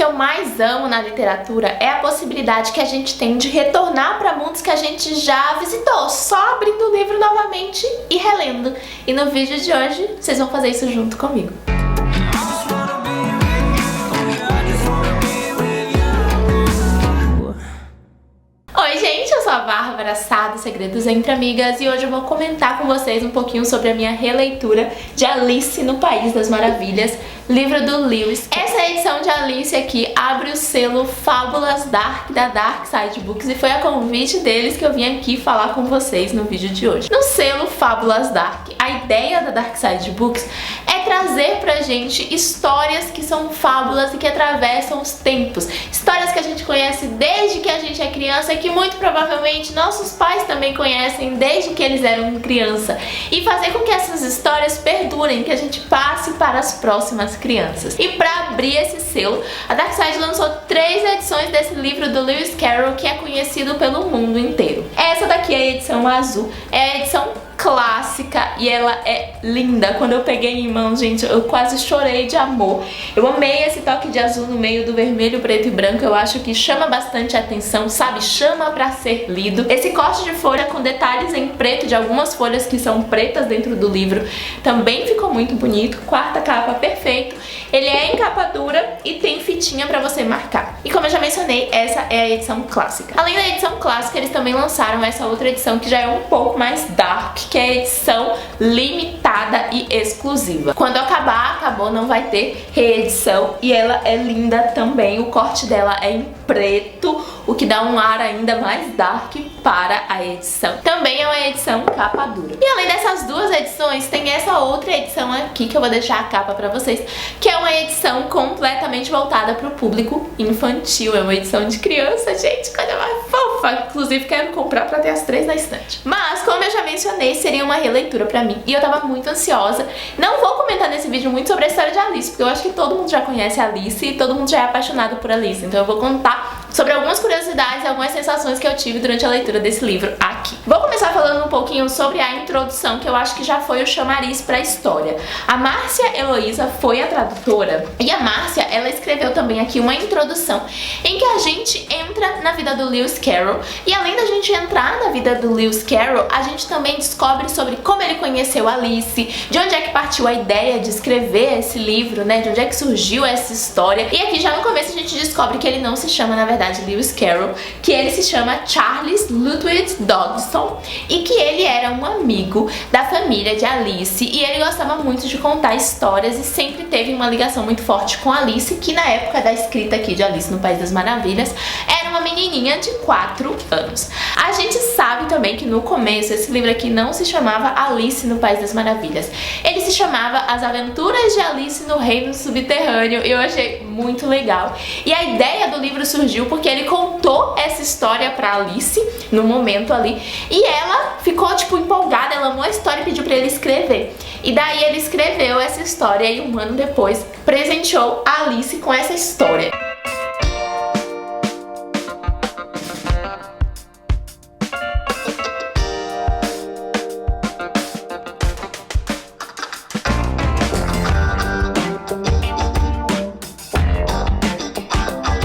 eu mais amo na literatura é a possibilidade que a gente tem de retornar para mundos que a gente já visitou, só abrindo o livro novamente e relendo. E no vídeo de hoje, vocês vão fazer isso junto comigo. Oi gente, eu sou a Bárbara Sá do Segredos Entre Amigas e hoje eu vou comentar com vocês um pouquinho sobre a minha releitura de Alice no País das Maravilhas, livro do Lewis. Essa edição de Alice aqui abre o selo Fábulas Dark da Dark Side Books e foi a convite deles que eu vim aqui falar com vocês no vídeo de hoje. No selo Fábulas Dark, a ideia da Dark Side Books é trazer pra gente histórias que são fábulas e que atravessam os tempos. Histórias que a gente conhece desde que a gente é criança e que muito provavelmente nossos pais também conhecem desde que eles eram criança. E fazer com que essas histórias perdurem, que a gente passe para as próximas crianças. E para abrir esse selo, a Dark Side lançou 3 edições desse livro do Lewis Carroll, que é conhecido pelo mundo inteiro. Essa daqui é a edição azul, é a edição clássica e ela é linda. Quando eu peguei em mãos, gente, eu quase chorei de amor. Eu amei esse toque de azul no meio do vermelho, preto e branco. Eu acho que chama bastante atenção, sabe? Chama pra ser lido. Esse corte de folha com detalhes em preto de algumas folhas que são pretas dentro do livro também ficou muito bonito. Quarta capa, perfeito. Ele é em capa dura e tem fitinha pra você marcar. E como eu já mencionei, essa é a edição clássica. Além da edição clássica, eles também lançaram essa outra edição que já é um pouco mais dark, que é a edição limitada e exclusiva. Quando acabar, acabou, não vai ter reedição. E ela é linda também, o corte dela é em preto, o que dá um ar ainda mais dark para a edição. Também é uma edição capa dura. E além dessas duas edições, tem essa outra edição aqui, que eu vou deixar a capa pra vocês, que é uma edição completamente voltada pro público infantil. É uma edição de criança, gente, coisa mais fofa. Inclusive, quero comprar pra ter as 3 na estante. Mas, como eu já mencionei, seria uma releitura pra mim. E eu tava muito ansiosa. Não vou comentar nesse vídeo muito sobre a história de Alice, porque eu acho que todo mundo já conhece a Alice e todo mundo já é apaixonado por Alice. Então eu vou contar sobre algumas curiosidades e algumas sensações que eu tive durante a leitura desse livro aqui. Vou começar falando um pouquinho sobre a introdução, que eu acho que já foi o chamariz pra história. A Márcia Heloísa foi a tradutora e a Márcia, ela escreveu também aqui uma introdução em que a gente entra na vida do Lewis Carroll e além da gente entrar na vida do Lewis Carroll, a gente também descobre sobre como ele conheceu Alice, de onde é que partiu a ideia de escrever esse livro, né, de onde é que surgiu essa história. E aqui já no começo a gente descobre que ele não se chama, na verdade, Lewis Carroll, que ele se chama Charles Ludwig Dodgson e que ele era um amigo da família de Alice e ele gostava muito de contar histórias e sempre teve uma ligação muito forte com Alice, que na época da escrita aqui de Alice no País das Maravilhas era uma menininha de 4 anos. A gente sabe também que no começo esse livro aqui não se chamava Alice no País das Maravilhas, ele se chamava As Aventuras de Alice no Reino Subterrâneo e eu achei muito legal. E a ideia do livro surgiu porque ele contou essa história pra Alice no momento ali e ela ficou tipo empolgada, ela amou a história e pediu pra ele escrever. E daí ele escreveu essa história e um ano depois presenteou a Alice com essa história.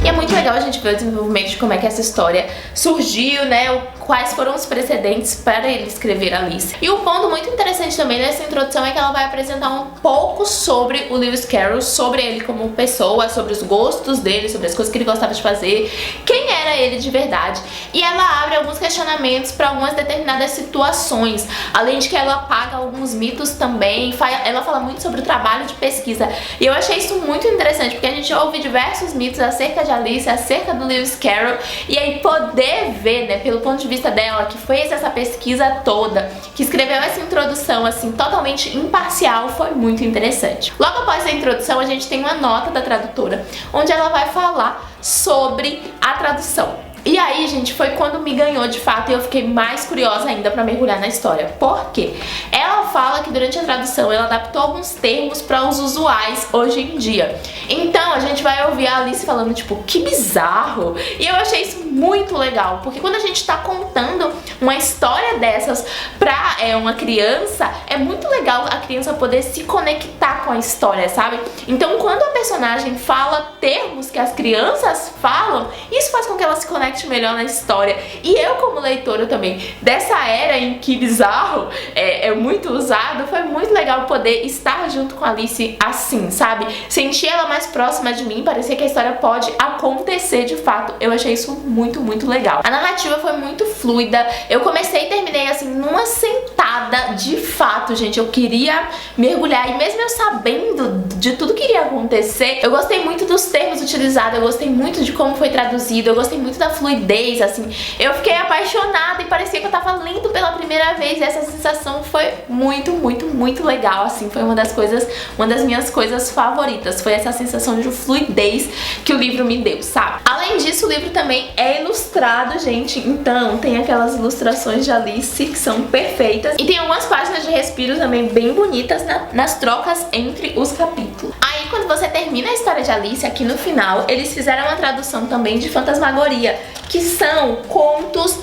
É muito legal a gente ver o desenvolvimento de como é que essa história surgiu, né? Quais foram os precedentes para ele escrever Alice. E um ponto muito interessante também nessa introdução é que ela vai apresentar um pouco sobre o Lewis Carroll, sobre ele como pessoa, sobre os gostos dele, sobre as coisas que ele gostava de fazer, quem era ele de verdade. E ela abre alguns questionamentos para algumas determinadas situações, além de que ela apaga alguns mitos também. Ela fala muito sobre o trabalho de pesquisa. E eu achei isso muito interessante, porque a gente ouve diversos mitos acerca de Alice, acerca do Lewis Carroll, e aí poder ver, né, pelo ponto de vista dela, que fez essa pesquisa toda, que escreveu essa introdução assim totalmente imparcial, foi muito interessante. Logo após a introdução a gente tem uma nota da tradutora, onde ela vai falar sobre a tradução. E aí, gente, foi quando me ganhou de fato e eu fiquei mais curiosa ainda pra mergulhar na história. Por quê? Ela fala que durante a tradução ela adaptou alguns termos para os usuais hoje em dia. Então a gente vai ouvir a Alice falando, tipo, que bizarro. E eu achei isso muito legal, porque quando a gente tá contando uma história dessas pra uma criança, é muito legal a criança poder se conectar com a história, sabe? Então quando a personagem fala termos que as crianças falam, isso faz com que ela se conecte melhor na história. E eu, como leitora também, dessa era em que bizarro é muito usado, foi muito legal poder estar junto com a Alice assim, sabe? Sentir ela mais próxima de mim, parecia que a história pode acontecer de fato. Eu achei isso muito, muito legal. A narrativa foi muito fluida. Eu comecei e terminei assim numa sentada, de fato, gente. Eu queria mergulhar, e mesmo eu sabendo de tudo que iria acontecer, eu gostei muito dos termos utilizados, eu gostei muito de como foi traduzido, eu gostei muito da fluidez, assim. Eu fiquei apaixonada e parecia que eu tava lendo pela primeira vez, e essa sensação foi muito, muito, muito legal, assim. Foi uma das minhas coisas favoritas, foi essa sensação de fluidez que o livro me deu, sabe? Além disso, o livro também é ilustrado, gente, então tem aquelas ilustrações de Alice que são perfeitas, e tem algumas páginas de respiro também bem bonitas nas trocas entre os capítulos. Aí quando você termina a história de Alice, aqui no final, eles fizeram uma tradução também de Fantasmagoria, que são contos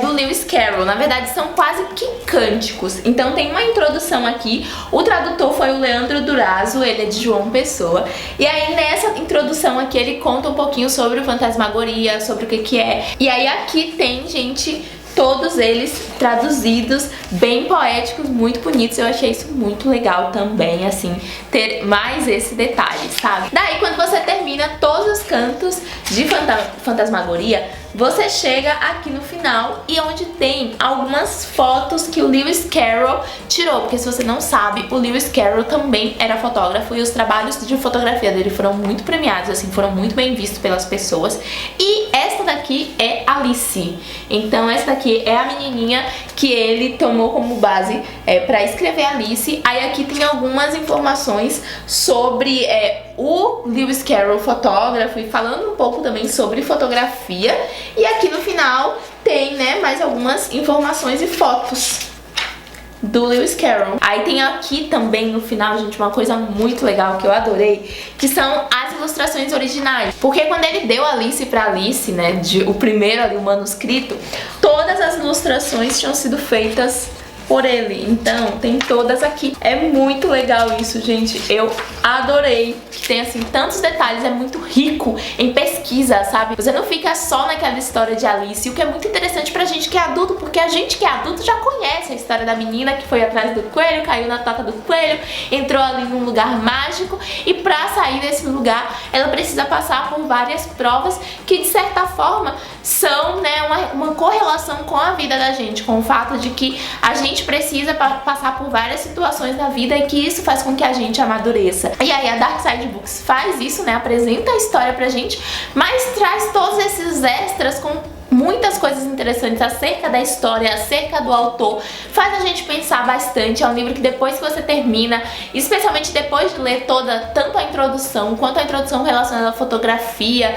do Lewis Carroll. Na verdade são quase que cânticos. Então tem uma introdução aqui, o tradutor foi o Leandro Durazo, ele é de João Pessoa, e aí nessa introdução aqui ele conta um pouquinho sobre o Fantasmagoria, sobre o que é. E aí aqui tem, gente, todos eles traduzidos, bem poéticos, muito bonitos. Eu achei isso muito legal também, assim, ter mais esse detalhe, sabe? Daí, quando você termina todos os cantos de Fantasmagoria, você chega aqui no final, e onde tem algumas fotos que o Lewis Carroll tirou, porque se você não sabe, o Lewis Carroll também era fotógrafo, e os trabalhos de fotografia dele foram muito premiados, assim, foram muito bem vistos pelas pessoas. E essa daqui é Alice, então essa daqui é a menininha que ele tomou como base pra escrever Alice. Aí aqui tem algumas informações sobre o Lewis Carroll, fotógrafo, e falando um pouco também sobre fotografia. E aqui no final tem, né, mais algumas informações e fotos do Lewis Carroll. Aí tem aqui também no final, gente, uma coisa muito legal que eu adorei, que são as ilustrações originais. Porque quando ele deu Alice pra Alice, né, o primeiro ali, o manuscrito, todas as ilustrações tinham sido feitas por ele, então tem todas aqui. É muito legal isso, gente, eu adorei que tem assim tantos detalhes, é muito rico em pesquisa, sabe? Você não fica só naquela história de Alice, o que é muito interessante pra gente que é adulto, porque a gente que é adulto já conhece a história da menina que foi atrás do coelho, caiu na toca do coelho, entrou ali num lugar mágico, e pra sair desse lugar ela precisa passar por várias provas que de certa forma são, né, uma correlação com a vida da gente, com o fato de que a gente precisa passar por várias situações na vida, e que isso faz com que a gente amadureça. E aí a Dark Side Books faz isso, né, apresenta a história pra gente, mas traz todos esses extras com muitas coisas interessantes acerca da história, acerca do autor, faz a gente pensar bastante. É um livro que depois que você termina, especialmente depois de ler tanto a introdução, quanto a introdução relacionada à fotografia,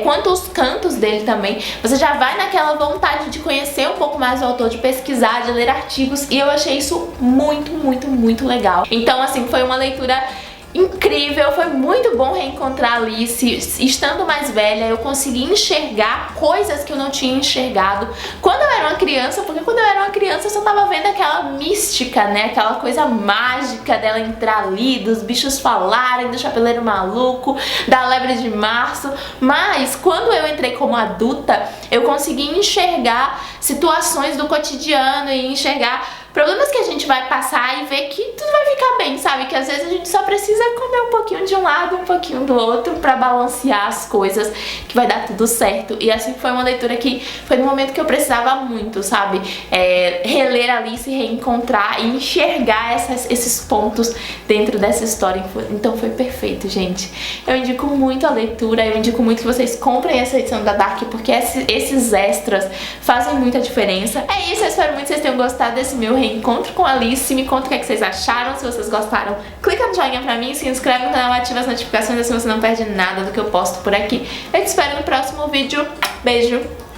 quanto os cantos dele também, você já vai naquela vontade de conhecer um pouco mais o autor, de pesquisar, de ler artigos, e eu achei isso muito, muito, muito legal. Então, assim, foi uma leitura incrível, foi muito bom reencontrar Alice. Estando mais velha, eu consegui enxergar coisas que eu não tinha enxergado quando eu era uma criança, porque quando eu era uma criança eu só tava vendo aquela mística, né, aquela coisa mágica dela entrar ali, dos bichos falarem, do chapeleiro maluco, da lebre de março. Mas quando eu entrei como adulta, eu consegui enxergar situações do cotidiano e enxergar problemas que a gente vai passar e ver que tudo vai ficar bem, sabe? Que às vezes a gente só precisa comer um pouquinho de um lado, um pouquinho do outro pra balancear as coisas, que vai dar tudo certo. E assim foi uma leitura que foi no momento que eu precisava muito, sabe? Reler Alice, reencontrar e enxergar esses pontos dentro dessa história. Então foi perfeito, gente. Eu indico muito a leitura, eu indico muito que vocês comprem essa edição da Dark, porque esses extras fazem muita diferença. É isso, eu espero muito que vocês tenham gostado desse meu reencontro com Alice. Me conta o que é que vocês acharam. Se vocês gostaram, clica no joinha pra mim, se inscreve no canal, ativa as notificações, assim você não perde nada do que eu posto por aqui. Eu te espero no próximo vídeo. Beijo!